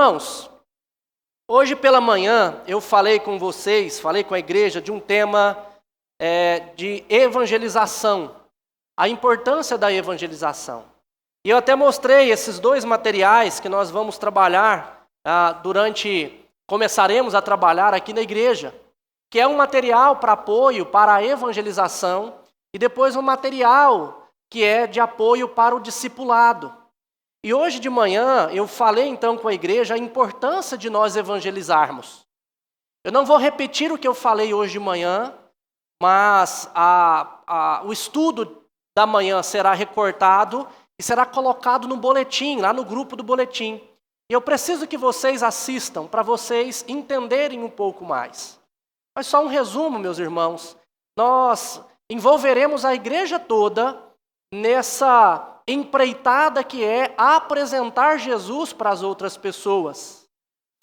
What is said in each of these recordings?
irmãos, hoje pela manhã eu falei com vocês, falei com a igreja de um tema de evangelização, a importância da evangelização. E eu até mostrei esses dois materiais que nós vamos trabalhar começaremos a trabalhar aqui na igreja, que é um material para apoio para a evangelização e depois um material que é de apoio para o discipulado. E hoje de manhã eu falei então com a igreja a importância de nós evangelizarmos. Eu não vou repetir o que eu falei hoje de manhã, mas o estudo da manhã será recortado e será colocado no boletim, lá no grupo do boletim. E eu preciso que vocês assistam para vocês entenderem um pouco mais. Mas só um resumo, meus irmãos. Nós envolveremos a igreja toda nessa empreitada que é apresentar Jesus para as outras pessoas.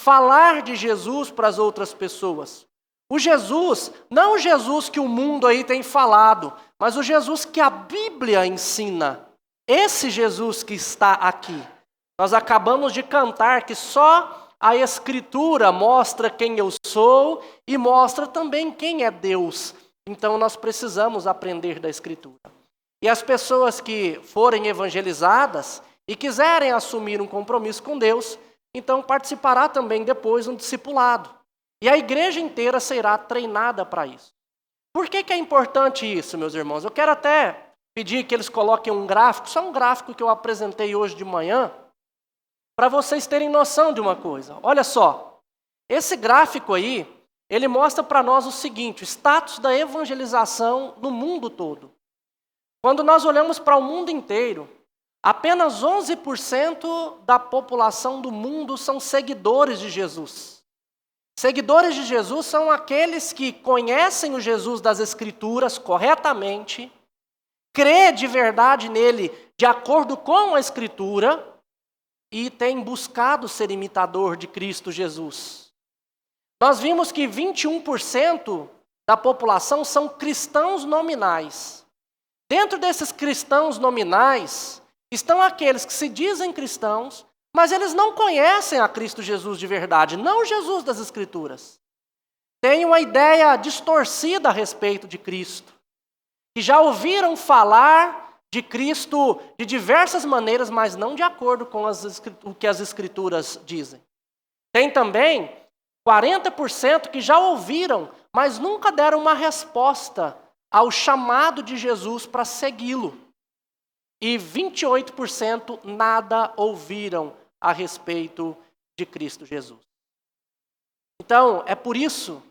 Falar de Jesus para as outras pessoas. O Jesus, não o Jesus que o mundo aí tem falado, mas o Jesus que a Bíblia ensina. Esse Jesus que está aqui. Nós acabamos de cantar que só a Escritura mostra quem eu sou e mostra também quem é Deus. Então nós precisamos aprender da Escritura. E as pessoas que forem evangelizadas e quiserem assumir um compromisso com Deus, então participará também depois um discipulado. E a igreja inteira será treinada para isso. Por que é importante isso, meus irmãos? Eu quero até pedir que eles coloquem um gráfico, só um gráfico que eu apresentei hoje de manhã, para vocês terem noção de uma coisa. Olha só, esse gráfico aí, ele mostra para nós o seguinte, o status da evangelização no mundo todo. Quando nós olhamos para o mundo inteiro, apenas 11% da população do mundo são seguidores de Jesus. Seguidores de Jesus são aqueles que conhecem o Jesus das Escrituras corretamente, crê de verdade nele de acordo com a Escritura e tem buscado ser imitador de Cristo Jesus. Nós vimos que 21% da população são cristãos nominais. Dentro desses cristãos nominais, estão aqueles que se dizem cristãos, mas eles não conhecem a Cristo Jesus de verdade, não o Jesus das Escrituras. Têm uma ideia distorcida a respeito de Cristo. E já ouviram falar de Cristo de diversas maneiras, mas não de acordo com o que as Escrituras dizem. Tem também 40% que já ouviram, mas nunca deram uma resposta ao chamado de Jesus para segui-lo. E 28% nada ouviram a respeito de Cristo Jesus. Então, é por isso,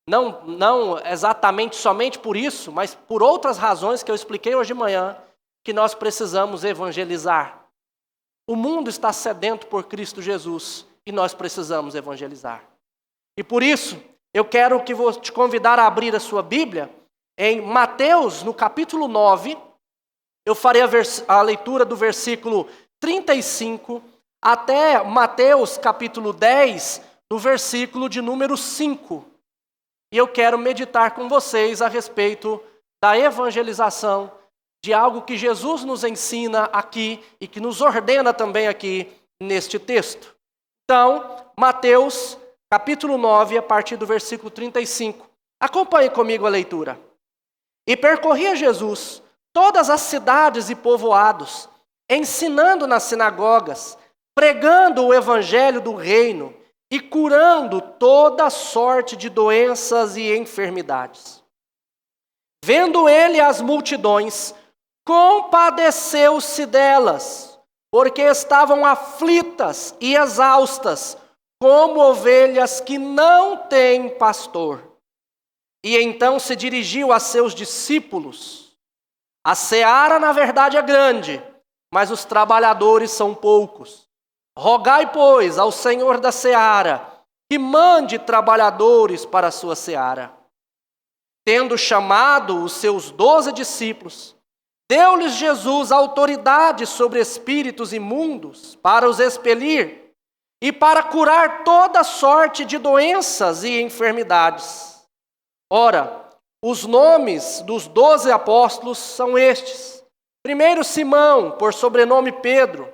não exatamente somente por isso, mas por outras razões que eu expliquei hoje de manhã, que nós precisamos evangelizar. O mundo está sedento por Cristo Jesus e nós precisamos evangelizar. E por isso, eu quero vou te convidar a abrir a sua Bíblia em Mateus, no capítulo 9, eu farei a leitura do versículo 35 até Mateus, capítulo 10, do versículo de número 5. E eu quero meditar com vocês a respeito da evangelização, de algo que Jesus nos ensina aqui e que nos ordena também aqui neste texto. Então, Mateus, capítulo 9, a partir do versículo 35. Acompanhe comigo a leitura. E percorria Jesus todas as cidades e povoados, ensinando nas sinagogas, pregando o evangelho do reino e curando toda sorte de doenças e enfermidades. Vendo ele as multidões, compadeceu-se delas, porque estavam aflitas e exaustas, como ovelhas que não têm pastor. E então se dirigiu a seus discípulos. A seara, na verdade, é grande, mas os trabalhadores são poucos. Rogai, pois, ao Senhor da seara, que mande trabalhadores para a sua seara. Tendo chamado os seus 12 discípulos, deu-lhes Jesus autoridade sobre espíritos imundos para os expelir e para curar toda sorte de doenças e enfermidades. Ora, os nomes dos 12 apóstolos são estes. Primeiro Simão, por sobrenome Pedro,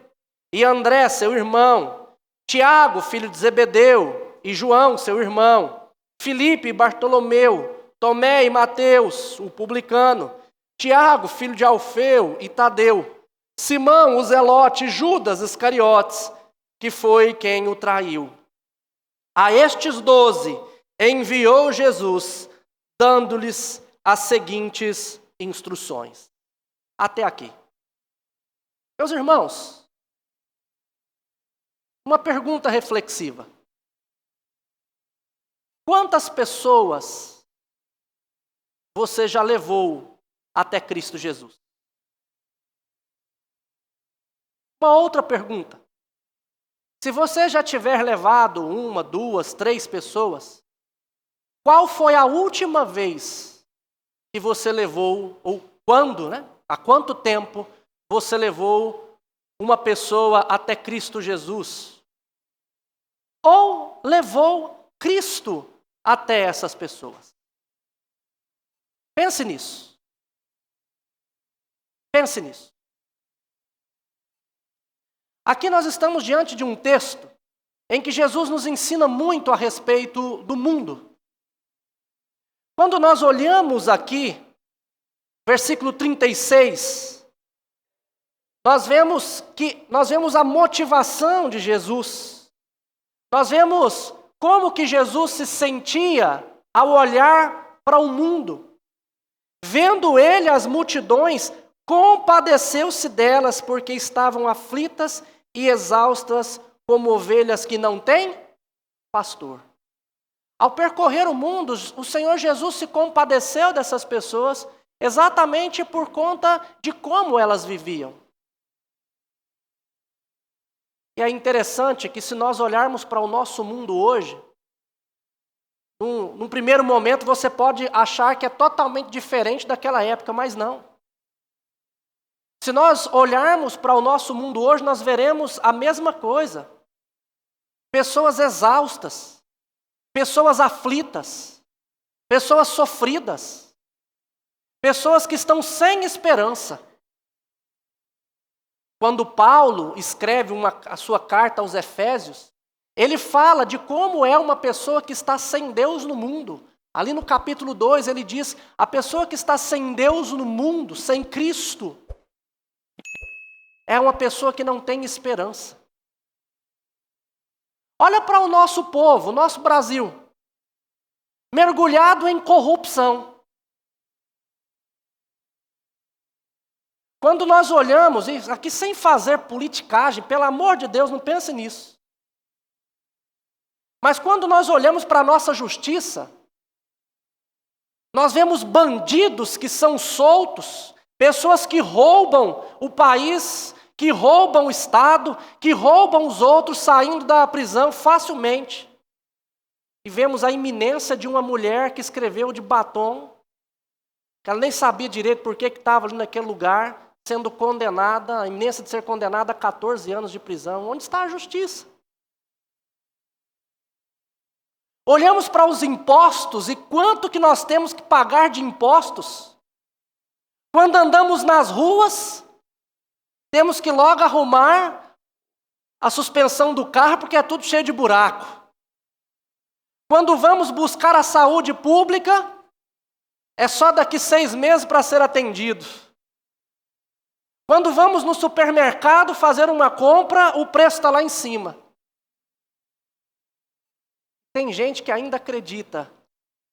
e André, seu irmão, Tiago, filho de Zebedeu, e João, seu irmão, Filipe e Bartolomeu, Tomé e Mateus, o publicano, Tiago, filho de Alfeu e Tadeu, Simão, o Zelote, e Judas Iscariotes, que foi quem o traiu. A estes 12 enviou Jesus, dando-lhes as seguintes instruções. Até aqui. Meus irmãos, uma pergunta reflexiva. Quantas pessoas você já levou até Cristo Jesus? Uma outra pergunta. Se você já tiver levado 1, 2, 3 pessoas, qual foi a última vez que você levou, ou quando, né? Há quanto tempo você levou uma pessoa até Cristo Jesus? Ou levou Cristo até essas pessoas? Pense nisso. Pense nisso. Aqui nós estamos diante de um texto em que Jesus nos ensina muito a respeito do mundo. Quando nós olhamos aqui, versículo 36, nós vemos a motivação de Jesus. Nós vemos como que Jesus se sentia ao olhar para o mundo. Vendo ele as multidões, compadeceu-se delas, porque estavam aflitas e exaustas como ovelhas que não têm pastor. Ao percorrer o mundo, o Senhor Jesus se compadeceu dessas pessoas exatamente por conta de como elas viviam. E é interessante que se nós olharmos para o nosso mundo hoje, num primeiro momento você pode achar que é totalmente diferente daquela época, mas não. Se nós olharmos para o nosso mundo hoje, nós veremos a mesma coisa. Pessoas exaustas, pessoas aflitas, pessoas sofridas, pessoas que estão sem esperança. Quando Paulo escreve a sua carta aos Efésios, ele fala de como é uma pessoa que está sem Deus no mundo. Ali no capítulo 2 ele diz, a pessoa que está sem Deus no mundo, sem Cristo, é uma pessoa que não tem esperança. Olha para o nosso povo, o nosso Brasil, mergulhado em corrupção. Quando nós olhamos, e aqui sem fazer politicagem, pelo amor de Deus, não pense nisso. Mas quando nós olhamos para a nossa justiça, nós vemos bandidos que são soltos, pessoas que roubam o país, que roubam o Estado, que roubam os outros saindo da prisão facilmente. E vemos a iminência de uma mulher que escreveu de batom, que ela nem sabia direito por que estava ali naquele lugar, sendo condenada, a iminência de ser condenada a 14 anos de prisão. Onde está a justiça? Olhamos para os impostos e quanto que nós temos que pagar de impostos. Quando andamos nas ruas, temos que logo arrumar a suspensão do carro porque é tudo cheio de buraco. Quando vamos buscar a saúde pública, é só daqui 6 meses para ser atendido. Quando vamos no supermercado fazer uma compra, o preço está lá em cima. Tem gente que ainda acredita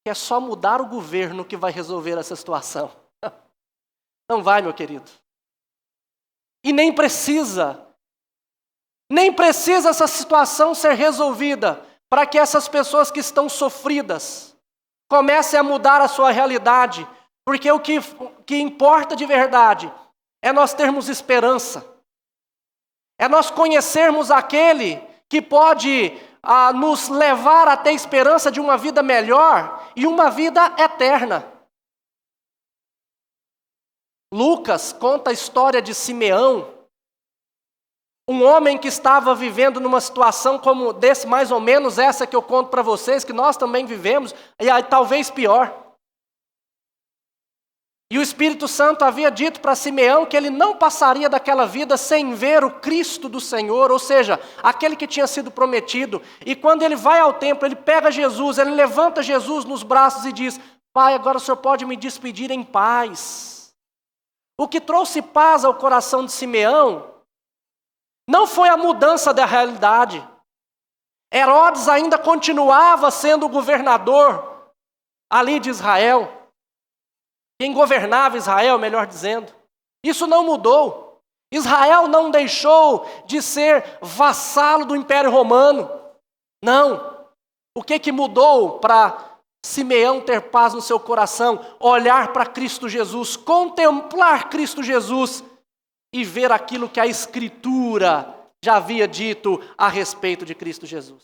que é só mudar o governo que vai resolver essa situação. Não vai, meu querido. E nem precisa essa situação ser resolvida para que essas pessoas que estão sofridas comecem a mudar a sua realidade, porque o que importa de verdade é nós termos esperança, é nós conhecermos aquele que pode nos levar a ter esperança de uma vida melhor e uma vida eterna. Lucas conta a história de Simeão, um homem que estava vivendo numa situação como desse, mais ou menos essa que eu conto para vocês, que nós também vivemos, e aí, talvez pior. E o Espírito Santo havia dito para Simeão que ele não passaria daquela vida sem ver o Cristo do Senhor, ou seja, aquele que tinha sido prometido. E quando ele vai ao templo, ele pega Jesus, ele levanta Jesus nos braços e diz: Pai, agora o Senhor pode me despedir em paz. O que trouxe paz ao coração de Simeão não foi a mudança da realidade. Herodes ainda continuava sendo o governador ali de Israel. Quem governava Israel, melhor dizendo. Isso não mudou. Israel não deixou de ser vassalo do Império Romano. Não. O que mudou para Simeão ter paz no seu coração? Olhar para Cristo Jesus, contemplar Cristo Jesus e ver aquilo que a Escritura já havia dito a respeito de Cristo Jesus.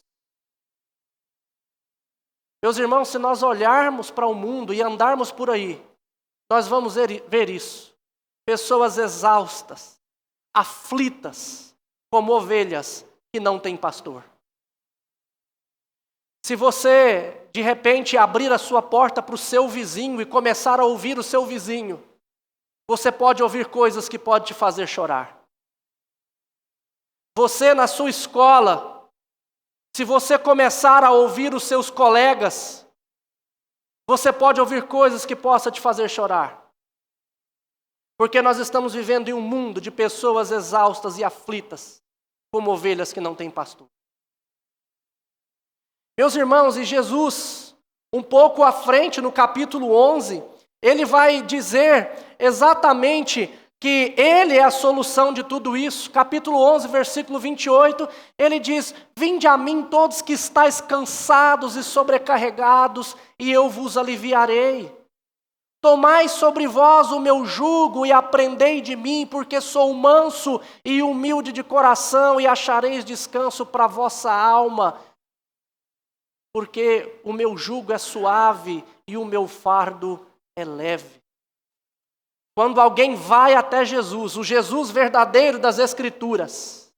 Meus irmãos, se nós olharmos para o mundo e andarmos por aí, nós vamos ver isso. Pessoas exaustas, aflitas, como ovelhas que não têm pastor. Se você, de repente, abrir a sua porta para o seu vizinho e começar a ouvir o seu vizinho, você pode ouvir coisas que podem te fazer chorar. Você, na sua escola, se você começar a ouvir os seus colegas, você pode ouvir coisas que possam te fazer chorar. Porque nós estamos vivendo em um mundo de pessoas exaustas e aflitas, como ovelhas que não têm pastor. Meus irmãos, e Jesus, um pouco à frente, no capítulo 11, ele vai dizer exatamente que ele é a solução de tudo isso. Capítulo 11, versículo 28, ele diz: Vinde a mim todos que estáis cansados e sobrecarregados, e eu vos aliviarei. Tomai sobre vós o meu jugo e aprendei de mim, porque sou manso e humilde de coração, e achareis descanso para a vossa alma. Porque o meu jugo é suave e o meu fardo é leve. Quando alguém vai até Jesus, o Jesus verdadeiro das Escrituras,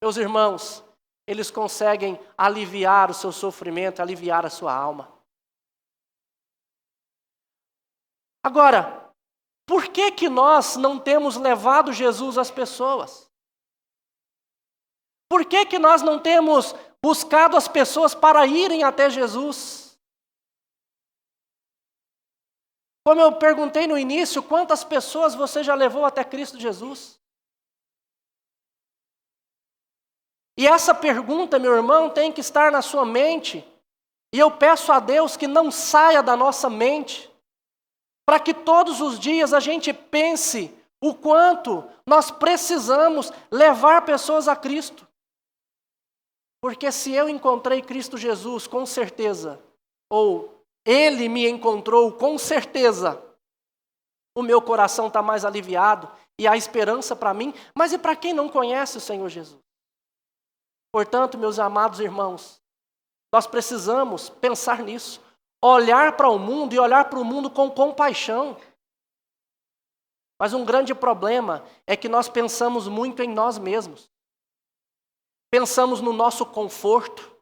meus irmãos, eles conseguem aliviar o seu sofrimento, aliviar a sua alma. Agora, por que nós não temos levado Jesus às pessoas? Por que nós não temos buscado as pessoas para irem até Jesus? Como eu perguntei no início, quantas pessoas você já levou até Cristo Jesus? E essa pergunta, meu irmão, tem que estar na sua mente. E eu peço a Deus que não saia da nossa mente, para que todos os dias a gente pense o quanto nós precisamos levar pessoas a Cristo. Porque se eu encontrei Cristo Jesus, com certeza, ou Ele me encontrou, com certeza, o meu coração está mais aliviado e há esperança para mim, mas e para quem não conhece o Senhor Jesus? Portanto, meus amados irmãos, nós precisamos pensar nisso, olhar para o mundo e olhar para o mundo com compaixão. Mas um grande problema é que nós pensamos muito em nós mesmos. Pensamos no nosso conforto,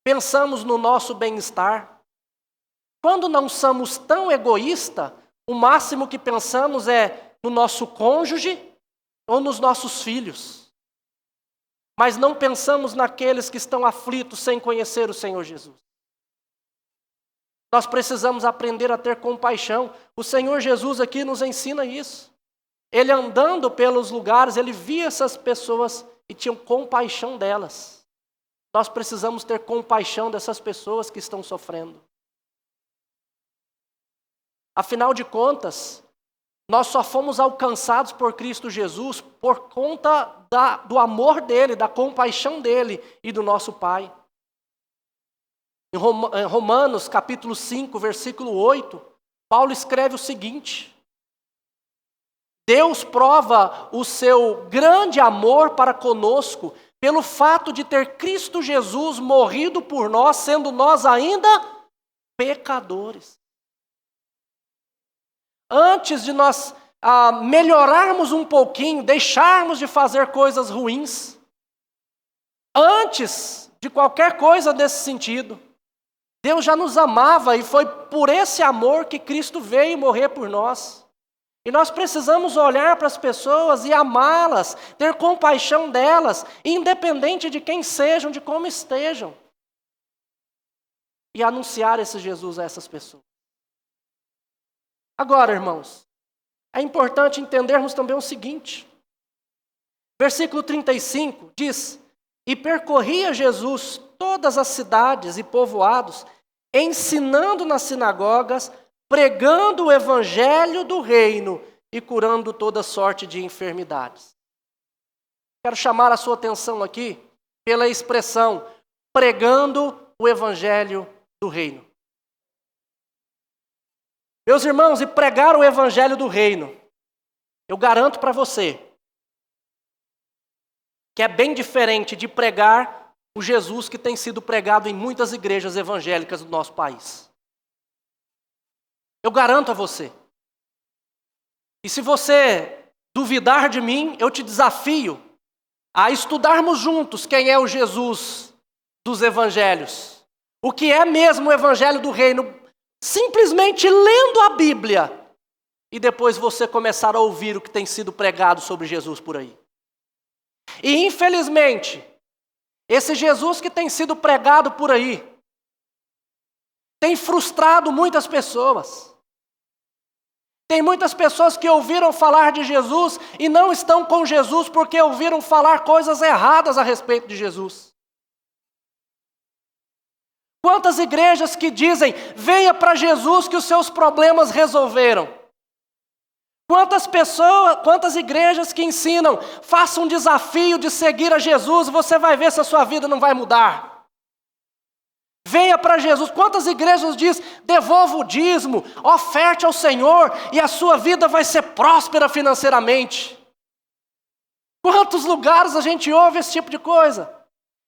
pensamos no nosso bem-estar. Quando não somos tão egoístas, o máximo que pensamos é no nosso cônjuge ou nos nossos filhos. Mas não pensamos naqueles que estão aflitos sem conhecer o Senhor Jesus. Nós precisamos aprender a ter compaixão. O Senhor Jesus aqui nos ensina isso. Ele andando pelos lugares, ele via essas pessoas e tinha compaixão delas. Nós precisamos ter compaixão dessas pessoas que estão sofrendo. Afinal de contas, nós só fomos alcançados por Cristo Jesus por conta do amor dele, da compaixão dele e do nosso Pai. Em Romanos, capítulo 5, versículo 8, Paulo escreve o seguinte: Deus prova o seu grande amor para conosco pelo fato de ter Cristo Jesus morrido por nós, sendo nós ainda pecadores. Antes de nós melhorarmos um pouquinho, deixarmos de fazer coisas ruins, antes de qualquer coisa desse sentido, Deus já nos amava e foi por esse amor que Cristo veio morrer por nós. E nós precisamos olhar para as pessoas e amá-las, ter compaixão delas, independente de quem sejam, de como estejam. E anunciar esse Jesus a essas pessoas. Agora, irmãos, é importante entendermos também o seguinte. Versículo 35 diz: E percorria Jesus todas as cidades e povoados, ensinando nas sinagogas, pregando o evangelho do reino e curando toda sorte de enfermidades. Quero chamar a sua atenção aqui pela expressão pregando o evangelho do reino. Meus irmãos, e pregar o evangelho do reino, eu garanto para você que é bem diferente de pregar o Jesus que tem sido pregado em muitas igrejas evangélicas do nosso país. Eu garanto a você. E se você duvidar de mim, eu te desafio a estudarmos juntos quem é o Jesus dos evangelhos. O que é mesmo o evangelho do reino, simplesmente lendo a Bíblia e depois você começar a ouvir o que tem sido pregado sobre Jesus por aí. E infelizmente, esse Jesus que tem sido pregado por aí tem frustrado muitas pessoas. Tem muitas pessoas que ouviram falar de Jesus e não estão com Jesus porque ouviram falar coisas erradas a respeito de Jesus. Quantas igrejas que dizem, venha para Jesus que os seus problemas resolveram. Quantas igrejas que ensinam, faça um desafio de seguir a Jesus, você vai ver se a sua vida não vai mudar. Venha para Jesus. Quantas igrejas diz, devolva o dízimo, oferte ao Senhor e a sua vida vai ser próspera financeiramente. Quantos lugares a gente ouve esse tipo de coisa?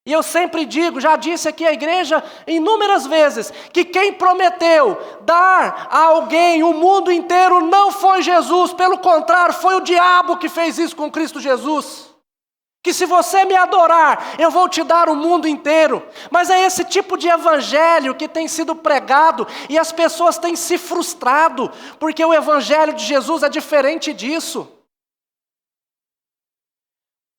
E eu sempre digo, já disse aqui à igreja inúmeras vezes, que quem prometeu dar a alguém o mundo inteiro não foi Jesus, pelo contrário, foi o diabo que fez isso com Cristo Jesus. Que se você me adorar, eu vou te dar o mundo inteiro. Mas é esse tipo de evangelho que tem sido pregado e as pessoas têm se frustrado, porque o evangelho de Jesus é diferente disso.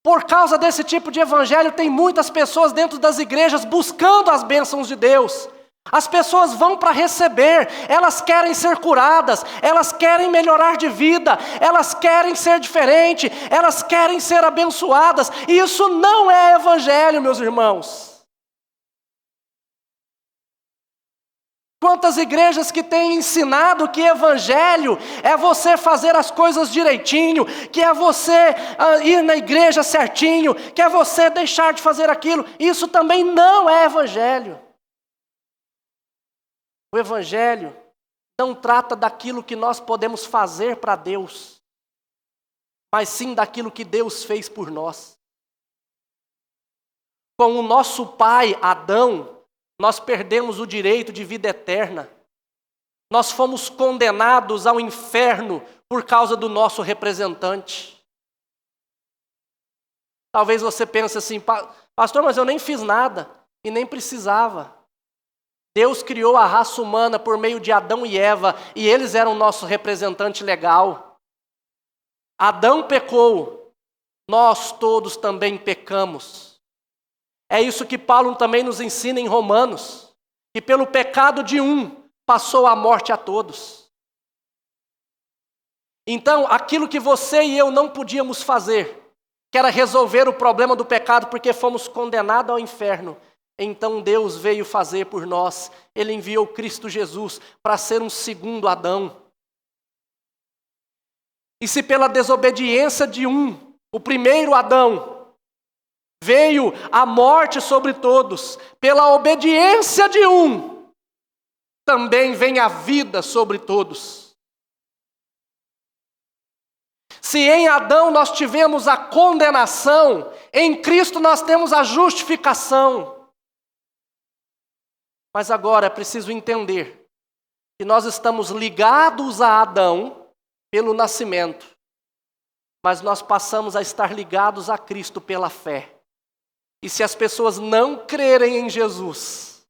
Por causa desse tipo de evangelho, tem muitas pessoas dentro das igrejas buscando as bênçãos de Deus. As pessoas vão para receber, elas querem ser curadas, elas querem melhorar de vida, elas querem ser diferentes, elas querem ser abençoadas. E isso não é evangelho, meus irmãos. Quantas igrejas que têm ensinado que evangelho é você fazer as coisas direitinho, que é você ir na igreja certinho, que é você deixar de fazer aquilo. Isso também não é evangelho. O evangelho não trata daquilo que nós podemos fazer para Deus, mas sim daquilo que Deus fez por nós. Com o nosso pai Adão, nós perdemos o direito de vida eterna. Nós fomos condenados ao inferno por causa do nosso representante. Talvez você pense assim, pastor, mas eu nem fiz nada e nem precisava. Deus criou a raça humana por meio de Adão e Eva e eles eram o nosso representante legal. Adão pecou, nós todos também pecamos. É isso que Paulo também nos ensina em Romanos, que pelo pecado de um, passou a morte a todos. Então, aquilo que você e eu não podíamos fazer, que era resolver o problema do pecado porque fomos condenados ao inferno, então Deus veio fazer por nós. Ele enviou Cristo Jesus para ser um segundo Adão. E se pela desobediência de um, o primeiro Adão, veio a morte sobre todos, pela obediência de um, também vem a vida sobre todos. Se em Adão nós tivemos a condenação, em Cristo nós temos a justificação. Mas agora é preciso entender que nós estamos ligados a Adão pelo nascimento, mas nós passamos a estar ligados a Cristo pela fé. E se as pessoas não crerem em Jesus,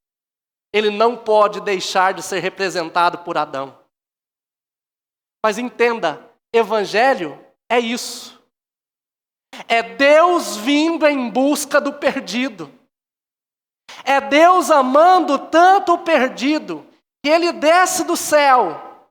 ele não pode deixar de ser representado por Adão. Mas entenda, evangelho é isso. É Deus vindo em busca do perdido. É Deus amando tanto o perdido, que ele desce do céu.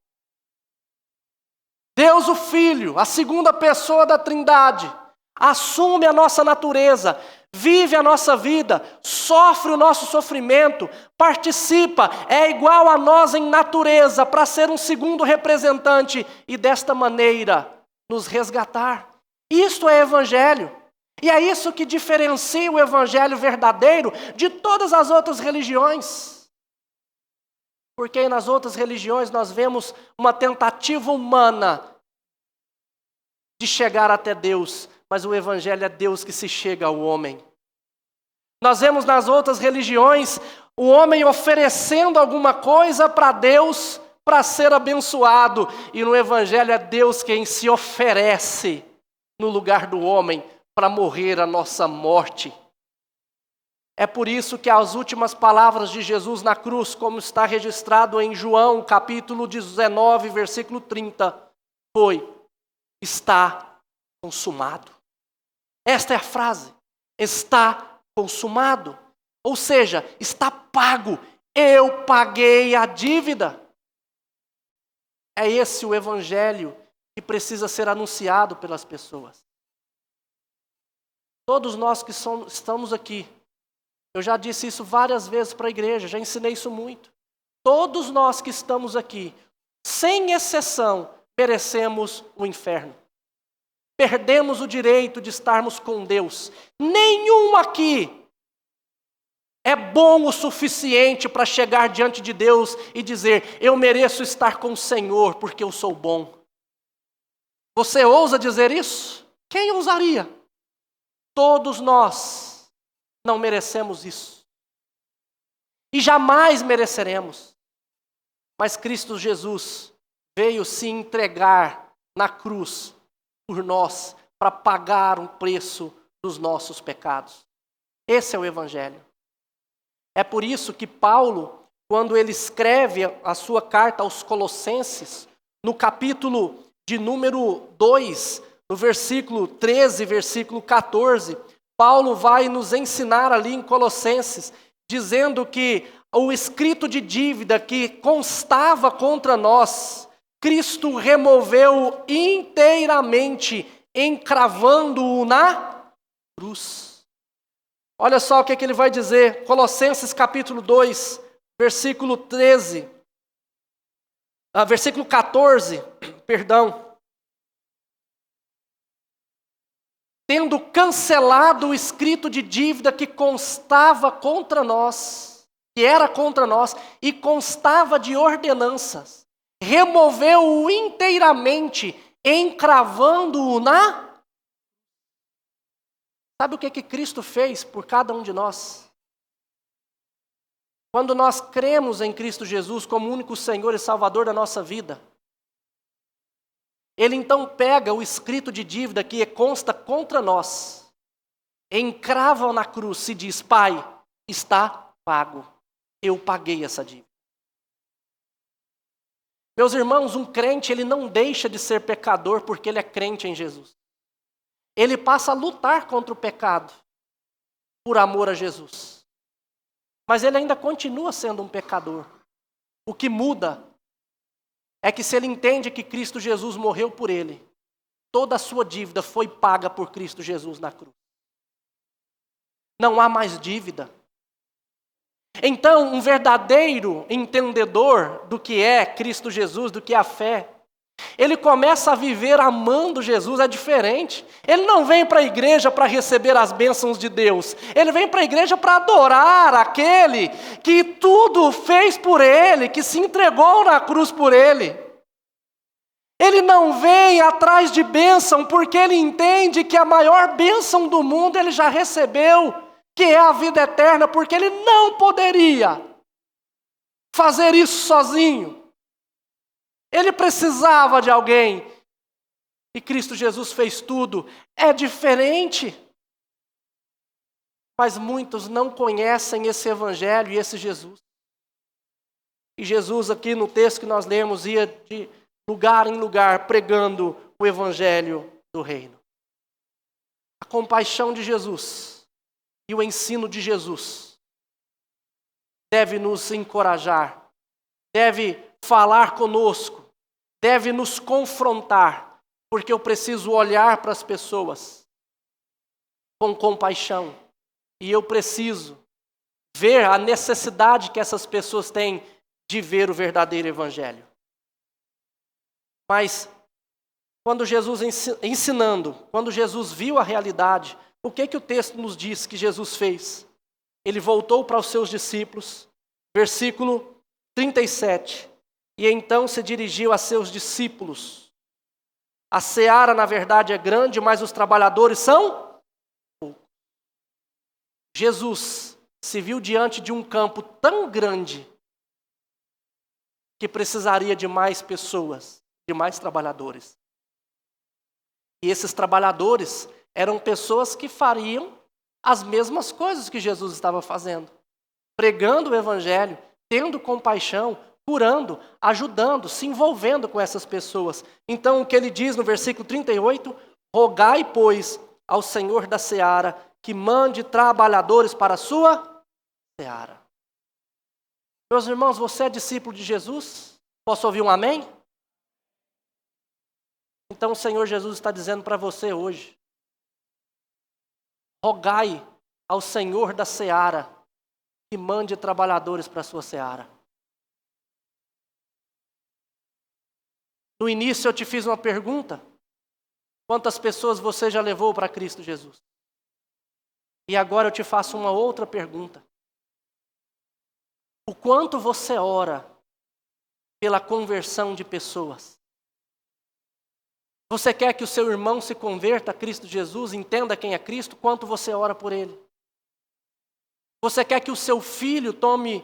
Deus o Filho, a segunda pessoa da Trindade, assume a nossa natureza, vive a nossa vida, sofre o nosso sofrimento, participa, é igual a nós em natureza, para ser um segundo representante e desta maneira nos resgatar. Isto é evangelho. E é isso que diferencia o evangelho verdadeiro de todas as outras religiões. Porque nas outras religiões nós vemos uma tentativa humana de chegar até Deus, mas o evangelho é Deus que se chega ao homem. Nós vemos nas outras religiões o homem oferecendo alguma coisa para Deus para ser abençoado, e no evangelho é Deus quem se oferece no lugar do homem para morrer a nossa morte. É por isso que as últimas palavras de Jesus na cruz, como está registrado em João, capítulo 19, versículo 30, foi: está consumado. Esta é a frase, está consumado. Ou seja, está pago, eu paguei a dívida. É esse o evangelho que precisa ser anunciado pelas pessoas. Todos nós que estamos aqui, eu já disse isso várias vezes para a igreja, já ensinei isso muito. Todos nós que estamos aqui, sem exceção, merecemos o inferno. Perdemos o direito de estarmos com Deus. Nenhum aqui é bom o suficiente para chegar diante de Deus e dizer: eu mereço estar com o Senhor porque eu sou bom. Você ousa dizer isso? Quem ousaria? Todos nós não merecemos isso. E jamais mereceremos. Mas Cristo Jesus veio se entregar na cruz por nós, para pagar um preço dos nossos pecados. Esse é o evangelho. É por isso que Paulo, quando ele escreve a sua carta aos Colossenses, no capítulo de número 2, no versículo 13, versículo 14, Paulo vai nos ensinar ali em Colossenses, dizendo que o escrito de dívida que constava contra nós, Cristo removeu inteiramente, encravando-o na cruz. Olha só o que ele vai dizer, Colossenses capítulo 2, versículo 13, versículo 14, perdão. Tendo cancelado o escrito de dívida que constava contra nós, que era contra nós, e constava de ordenanças, removeu-o inteiramente, encravando-o na... Sabe o que Cristo fez por cada um de nós? Quando nós cremos em Cristo Jesus como único Senhor e Salvador da nossa vida, Ele então pega o escrito de dívida que consta contra nós, encrava na cruz e diz: Pai, está pago, eu paguei essa dívida. Meus irmãos, um crente ele não deixa de ser pecador porque ele é crente em Jesus. Ele passa a lutar contra o pecado por amor a Jesus. Mas ele ainda continua sendo um pecador. O que muda é que se ele entende que Cristo Jesus morreu por ele, toda a sua dívida foi paga por Cristo Jesus na cruz. Não há mais dívida. Então, um verdadeiro entendedor do que é Cristo Jesus, do que é a fé, ele começa a viver amando Jesus, é diferente. Ele não vem para a igreja para receber as bênçãos de Deus. Ele vem para a igreja para adorar aquele que tudo fez por ele, que se entregou na cruz por ele. Ele não vem atrás de bênção porque ele entende que a maior bênção do mundo ele já recebeu, que é a vida eterna, porque ele não poderia fazer isso sozinho. Ele precisava de alguém. E Cristo Jesus fez tudo. É diferente. Mas muitos não conhecem esse evangelho e esse Jesus. E Jesus, aqui no texto que nós lemos, ia de lugar em lugar pregando o evangelho do reino. A compaixão de Jesus e o ensino de Jesus deve nos encorajar, deve falar conosco, deve nos confrontar, porque eu preciso olhar para as pessoas com compaixão e eu preciso ver a necessidade que essas pessoas têm de ver o verdadeiro evangelho. Mas quando Jesus ensinando, quando Jesus viu a realidade, o que o texto nos diz que Jesus fez? Ele voltou para os seus discípulos, versículo 37, e então se dirigiu a seus discípulos. A seara, na verdade, é grande, mas os trabalhadores são poucos. Jesus se viu diante de um campo tão grande que precisaria de mais pessoas, de mais trabalhadores. E esses trabalhadores eram pessoas que fariam as mesmas coisas que Jesus estava fazendo. Pregando o evangelho, tendo compaixão, curando, ajudando, se envolvendo com essas pessoas. Então o que ele diz no versículo 38, rogai, pois, ao Senhor da seara que mande trabalhadores para a sua seara. Meus irmãos, você é discípulo de Jesus? Posso ouvir um amém? Então o Senhor Jesus está dizendo para você hoje, rogai ao Senhor da seara que mande trabalhadores para a sua seara. No início eu te fiz uma pergunta, quantas pessoas você já levou para Cristo Jesus? E agora eu te faço uma outra pergunta. O quanto você ora pela conversão de pessoas? Você quer que o seu irmão se converta a Cristo Jesus, entenda quem é Cristo, quanto você ora por ele? Você quer que o seu filho tome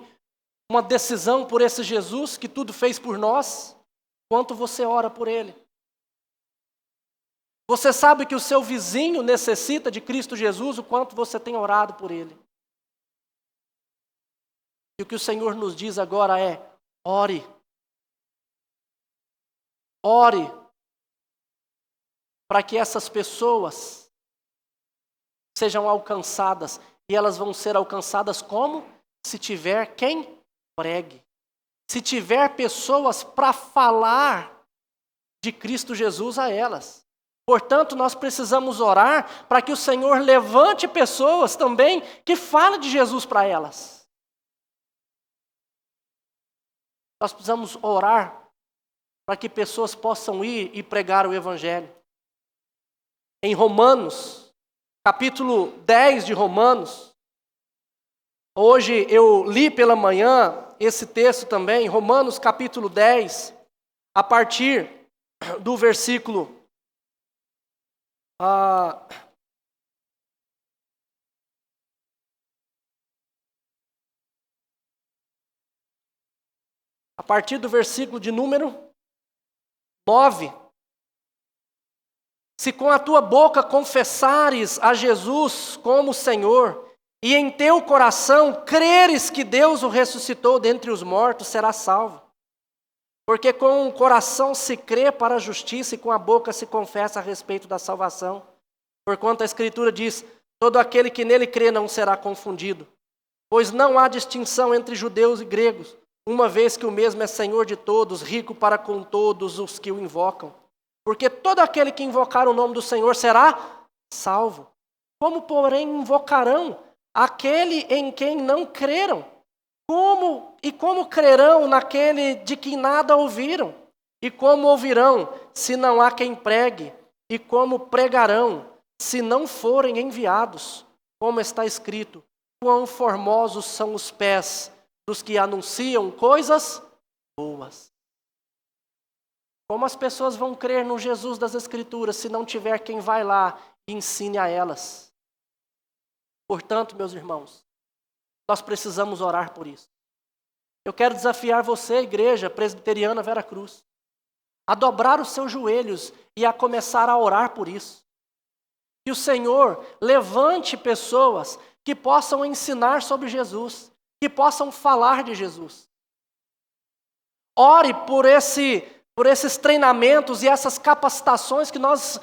uma decisão por esse Jesus que tudo fez por nós? Quanto você ora por ele? Você sabe que o seu vizinho necessita de Cristo Jesus, o quanto você tem orado por ele? E o que o Senhor nos diz agora é, ore. Ore para que essas pessoas sejam alcançadas. E elas vão ser alcançadas como? Se tiver quem pregue. Se tiver pessoas para falar de Cristo Jesus a elas. Portanto, nós precisamos orar para que o Senhor levante pessoas também que falem de Jesus para elas. Nós precisamos orar para que pessoas possam ir e pregar o Evangelho. Em Romanos, capítulo 10 de Romanos, hoje eu li pela manhã esse texto também, Romanos capítulo 10, a partir do versículo a partir do versículo de número 9. Se com a tua boca confessares a Jesus como Senhor, e em teu coração creres que Deus o ressuscitou dentre os mortos, serás salvo. Porque com o coração se crê para a justiça e com a boca se confessa a respeito da salvação. Porquanto a Escritura diz, todo aquele que nele crê não será confundido. Pois não há distinção entre judeus e gregos, uma vez que o mesmo é Senhor de todos, rico para com todos os que o invocam. Porque todo aquele que invocar o nome do Senhor será salvo. Como, porém, invocarão aquele em quem não creram? Como crerão naquele de quem nada ouviram? E como ouvirão, se não há quem pregue? E como pregarão, se não forem enviados? Como está escrito, quão formosos são os pés dos que anunciam coisas boas. Como as pessoas vão crer no Jesus das Escrituras se não tiver quem vai lá e ensine a elas? Portanto, meus irmãos, nós precisamos orar por isso. Eu quero desafiar você, Igreja Presbiteriana Vera Cruz, a dobrar os seus joelhos e a começar a orar por isso. Que o Senhor levante pessoas que possam ensinar sobre Jesus, que possam falar de Jesus. Ore por esses treinamentos e essas capacitações que nós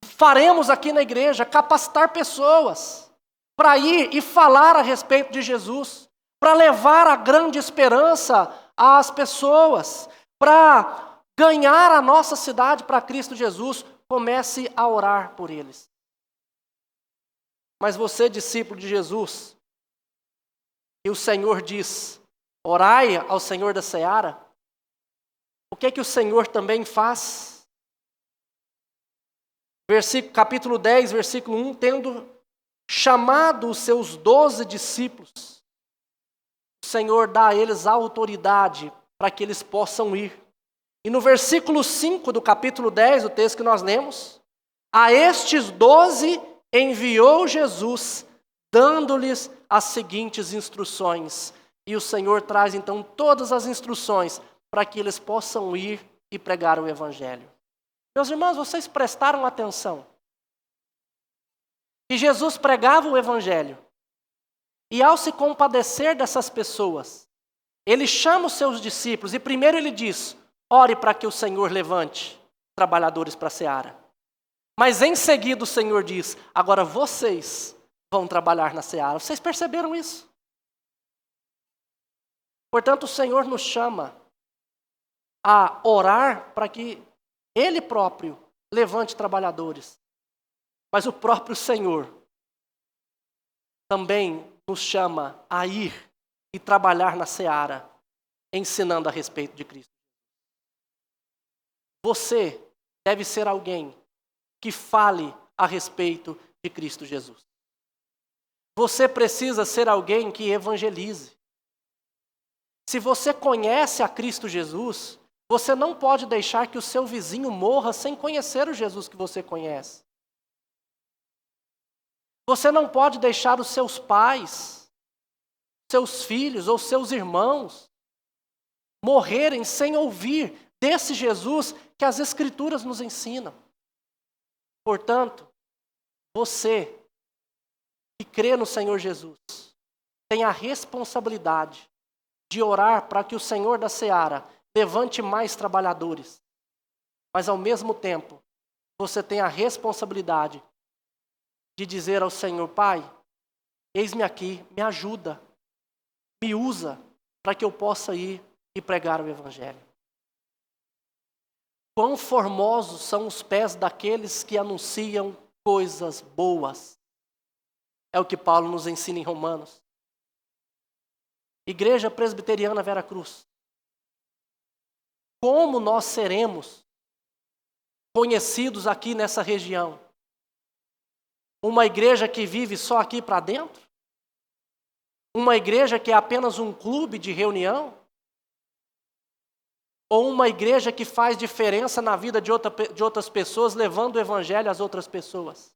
faremos aqui na igreja, capacitar pessoas para ir e falar a respeito de Jesus, para levar a grande esperança às pessoas, para ganhar a nossa cidade para Cristo Jesus. Comece a orar por eles. Mas você, discípulo de Jesus, e o Senhor diz, orai ao Senhor da seara, o que é que o Senhor também faz? Capítulo 10, versículo 1, tendo chamado os seus 12 discípulos, o Senhor dá a eles a autoridade para que eles possam ir. E no versículo 5 do capítulo 10, o texto que nós lemos, a estes 12 enviou Jesus, dando-lhes as seguintes instruções. E o Senhor traz então todas as instruções para que eles possam ir e pregar o Evangelho. Meus irmãos, vocês prestaram atenção? Que Jesus pregava o Evangelho. E ao se compadecer dessas pessoas, ele chama os seus discípulos e primeiro ele diz, ore para que o Senhor levante trabalhadores para a seara. Mas em seguida o Senhor diz, agora vocês vão trabalhar na seara. Vocês perceberam isso? Portanto, o Senhor nos chama a orar para que Ele próprio levante trabalhadores. Mas o próprio Senhor também nos chama a ir e trabalhar na seara, ensinando a respeito de Cristo. Você deve ser alguém que fale a respeito de Cristo Jesus. Você precisa ser alguém que evangelize. Se você conhece a Cristo Jesus, você não pode deixar que o seu vizinho morra sem conhecer o Jesus que você conhece. Você não pode deixar os seus pais, seus filhos ou seus irmãos morrerem sem ouvir desse Jesus que as Escrituras nos ensinam. Portanto, você que crê no Senhor Jesus tem a responsabilidade de orar para que o Senhor da seara levante mais trabalhadores. Mas ao mesmo tempo, você tem a responsabilidade de dizer ao Senhor, Pai, eis-me aqui, me ajuda, me usa para que eu possa ir e pregar o Evangelho. Quão formosos são os pés daqueles que anunciam coisas boas. É o que Paulo nos ensina em Romanos. Igreja Presbiteriana Vera Cruz. Como nós seremos conhecidos aqui nessa região? Uma igreja que vive só aqui para dentro? Uma igreja que é apenas um clube de reunião? Ou uma igreja que faz diferença na vida de outras pessoas, levando o Evangelho às outras pessoas?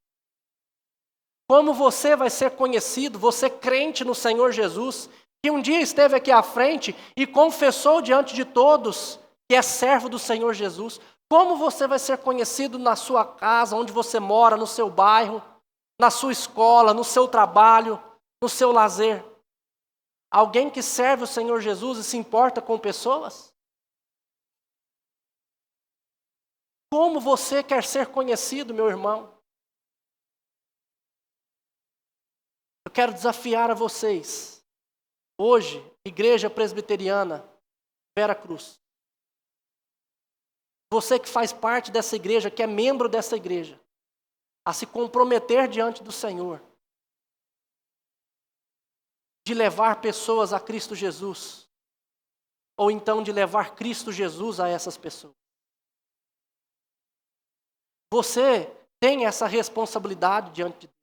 Como você vai ser conhecido, você crente no Senhor Jesus, que um dia esteve aqui à frente e confessou diante de todos que é servo do Senhor Jesus? Como você vai ser conhecido na sua casa, onde você mora, no seu bairro, na sua escola, no seu trabalho, no seu lazer? Alguém que serve o Senhor Jesus e se importa com pessoas? Como você quer ser conhecido, meu irmão? Eu quero desafiar a vocês, hoje, Igreja Presbiteriana Vera Cruz. Você que faz parte dessa igreja, que é membro dessa igreja, a se comprometer diante do Senhor, de levar pessoas a Cristo Jesus, ou então de levar Cristo Jesus a essas pessoas. Você tem essa responsabilidade diante de Deus.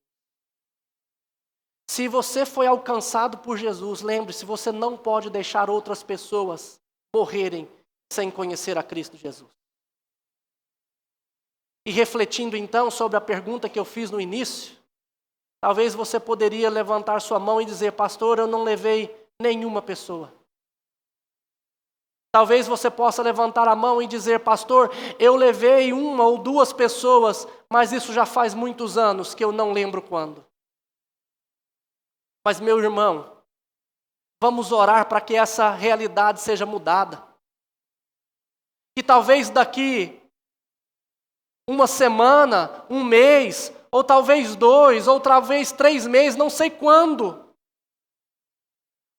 Se você foi alcançado por Jesus, lembre-se, você não pode deixar outras pessoas morrerem sem conhecer a Cristo Jesus. E refletindo então sobre a pergunta que eu fiz no início, talvez você poderia levantar sua mão e dizer, pastor, eu não levei nenhuma pessoa. Talvez você possa levantar a mão e dizer, pastor, eu levei uma ou duas pessoas, mas isso já faz muitos anos que eu não lembro quando. Mas meu irmão, vamos orar para que essa realidade seja mudada. que talvez daqui uma semana, um mês, ou talvez 2, ou talvez 3 meses, não sei quando,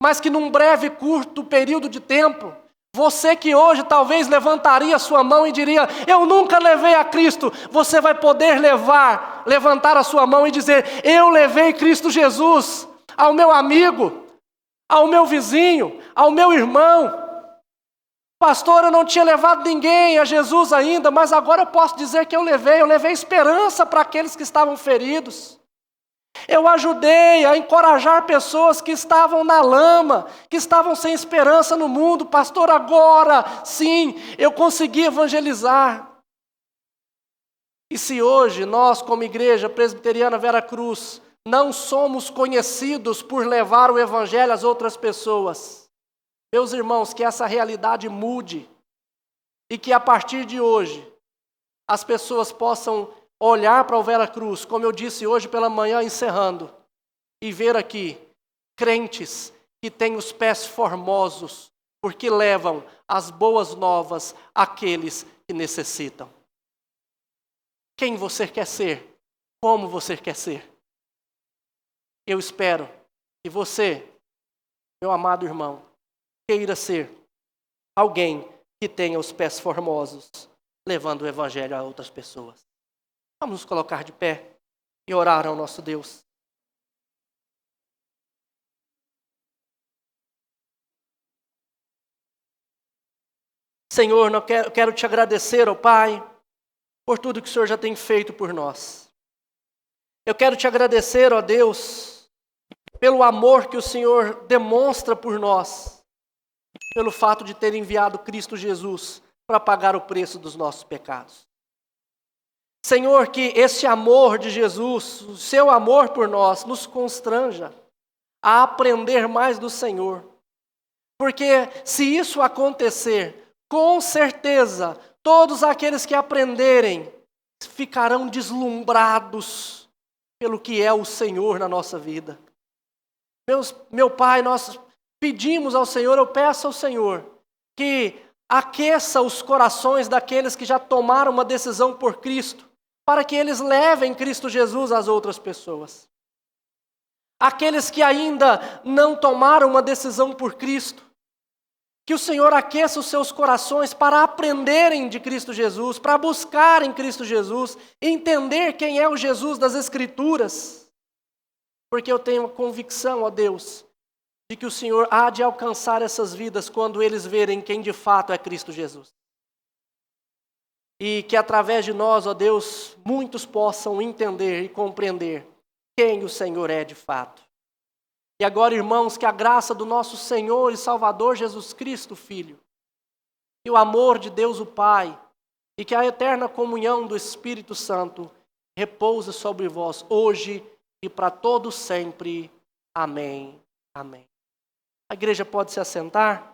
mas que num breve, curto período de tempo, você que hoje talvez levantaria sua mão e diria, eu nunca levei a Cristo, você vai poder levantar a sua mão e dizer, eu levei Cristo Jesus ao meu amigo, ao meu vizinho, ao meu irmão. Pastor, eu não tinha levado ninguém a Jesus ainda, mas agora eu posso dizer que eu levei esperança para aqueles que estavam feridos. Eu ajudei a encorajar pessoas que estavam na lama, que estavam sem esperança no mundo. Pastor, agora sim, eu consegui evangelizar. E se hoje nós, como Igreja Presbiteriana Vera Cruz, não somos conhecidos por levar o evangelho às outras pessoas, meus irmãos, que essa realidade mude e que a partir de hoje as pessoas possam olhar para o Vera Cruz, como eu disse hoje pela manhã, encerrando, e ver aqui crentes que têm os pés formosos, porque levam as boas novas àqueles que necessitam. Quem você quer ser? Como você quer ser? Eu espero que você, meu amado irmão, queira ser alguém que tenha os pés formosos, levando o evangelho a outras pessoas. Vamos nos colocar de pé e orar ao nosso Deus. Senhor, eu quero te agradecer, ó Pai, por tudo que o Senhor já tem feito por nós. Eu quero te agradecer, ó Deus, pelo amor que o Senhor demonstra por nós, pelo fato de ter enviado Cristo Jesus para pagar o preço dos nossos pecados. Senhor, que esse amor de Jesus, o seu amor por nós, nos constranja a aprender mais do Senhor. Porque se isso acontecer, com certeza, todos aqueles que aprenderem ficarão deslumbrados pelo que é o Senhor na nossa vida. Meu Pai, nós pedimos ao Senhor, eu peço ao Senhor, que aqueça os corações daqueles que já tomaram uma decisão por Cristo, para que eles levem Cristo Jesus às outras pessoas. Aqueles que ainda não tomaram uma decisão por Cristo, que o Senhor aqueça os seus corações para aprenderem de Cristo Jesus, para buscarem Cristo Jesus, entender quem é o Jesus das Escrituras. Porque eu tenho a convicção, ó Deus, de que o Senhor há de alcançar essas vidas quando eles verem quem de fato é Cristo Jesus. E que através de nós, ó Deus, muitos possam entender e compreender quem o Senhor é de fato. E agora, irmãos, que a graça do nosso Senhor e Salvador Jesus Cristo, Filho, e o amor de Deus o Pai, e que a eterna comunhão do Espírito Santo repousa sobre vós hoje e para todo sempre. Amém. Amém. A igreja pode se assentar?